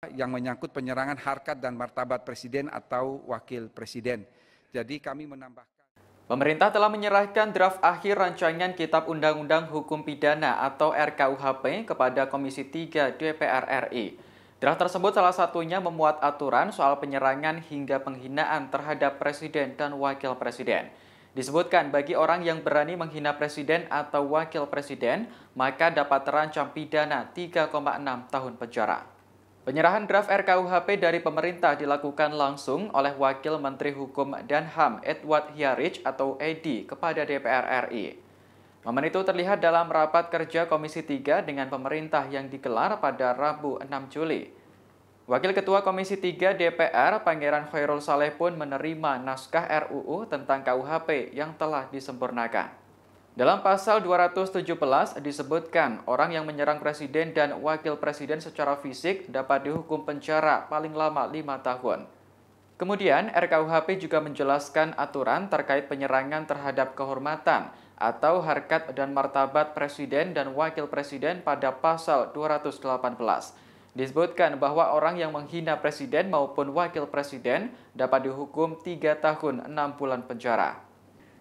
yang menyangkut penyerangan harkat dan martabat Presiden atau Wakil Presiden. Jadi kami menambahkan. Pemerintah telah menyerahkan draft akhir rancangan Kitab Undang-Undang Hukum Pidana atau RKUHP kepada Komisi 3 DPR RI. Draft tersebut salah satunya memuat aturan soal penyerangan hingga penghinaan terhadap Presiden dan Wakil Presiden. Disebutkan bagi orang yang berani menghina Presiden atau Wakil Presiden, maka dapat terancam pidana 3,6 tahun penjara. Penyerahan draft RKUHP dari pemerintah dilakukan langsung oleh Wakil Menteri Hukum dan HAM Edward Hyaridge atau Edi kepada DPR RI. Momen itu terlihat dalam rapat kerja Komisi 3 dengan pemerintah yang digelar pada Rabu 6 Juli. Wakil Ketua Komisi 3 DPR, Pangeran Khairul Saleh pun menerima naskah RUU tentang KUHP yang telah disempurnakan. Dalam pasal 217 disebutkan orang yang menyerang Presiden dan Wakil Presiden secara fisik dapat dihukum penjara paling lama 5 tahun. Kemudian RKUHP juga menjelaskan aturan terkait penyerangan terhadap kehormatan atau harkat dan martabat Presiden dan Wakil Presiden pada pasal 218. Disebutkan bahwa orang yang menghina Presiden maupun Wakil Presiden dapat dihukum 3 tahun 6 bulan penjara.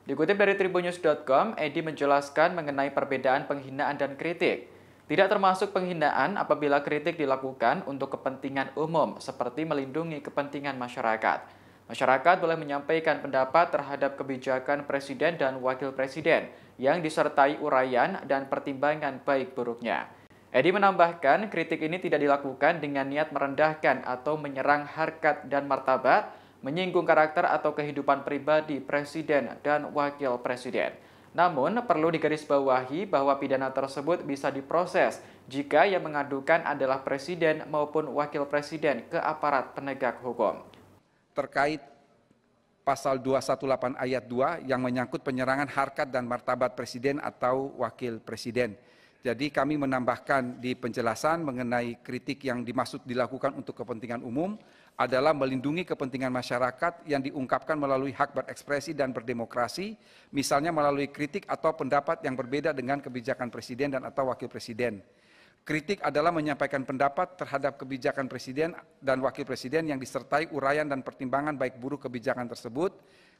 Dikutip dari tribunnews.com, Edi menjelaskan mengenai perbedaan penghinaan dan kritik. Tidak termasuk penghinaan apabila kritik dilakukan untuk kepentingan umum, seperti melindungi kepentingan masyarakat. Masyarakat boleh menyampaikan pendapat terhadap kebijakan Presiden dan Wakil Presiden yang disertai uraian dan pertimbangan baik buruknya. Edi menambahkan, kritik ini tidak dilakukan dengan niat merendahkan atau menyerang harkat dan martabat, menyinggung karakter atau kehidupan pribadi Presiden dan Wakil Presiden. Namun, perlu digarisbawahi bahwa pidana tersebut bisa diproses jika yang mengadukan adalah Presiden maupun Wakil Presiden ke aparat penegak hukum. Terkait pasal 218 ayat 2 yang menyangkut penyerangan harkat dan martabat Presiden atau Wakil Presiden. Jadi kami menambahkan di penjelasan mengenai kritik yang dimaksud dilakukan untuk kepentingan umum adalah melindungi kepentingan masyarakat yang diungkapkan melalui hak berekspresi dan berdemokrasi, misalnya melalui kritik atau pendapat yang berbeda dengan kebijakan Presiden dan atau Wakil Presiden. Kritik adalah menyampaikan pendapat terhadap kebijakan Presiden dan Wakil Presiden yang disertai uraian dan pertimbangan baik buruk kebijakan tersebut.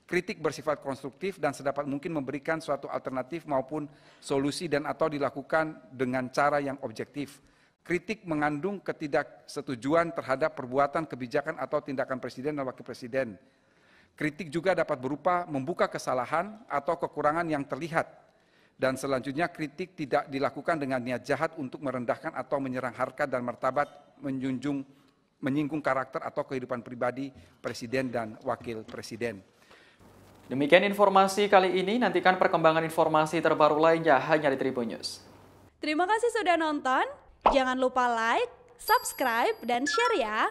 Kritik bersifat konstruktif dan sedapat mungkin memberikan suatu alternatif maupun solusi dan atau dilakukan dengan cara yang objektif. Kritik mengandung ketidaksetujuan terhadap perbuatan, kebijakan atau tindakan Presiden dan Wakil Presiden. Kritik juga dapat berupa membuka kesalahan atau kekurangan yang terlihat. Dan selanjutnya kritik tidak dilakukan dengan niat jahat untuk merendahkan atau menyerang harkat dan martabat, menyinggung karakter atau kehidupan pribadi Presiden dan Wakil Presiden. Demikian informasi kali ini, nantikan perkembangan informasi terbaru lainnya hanya di Tribun News. Terima kasih sudah nonton, jangan lupa like, subscribe, dan share ya!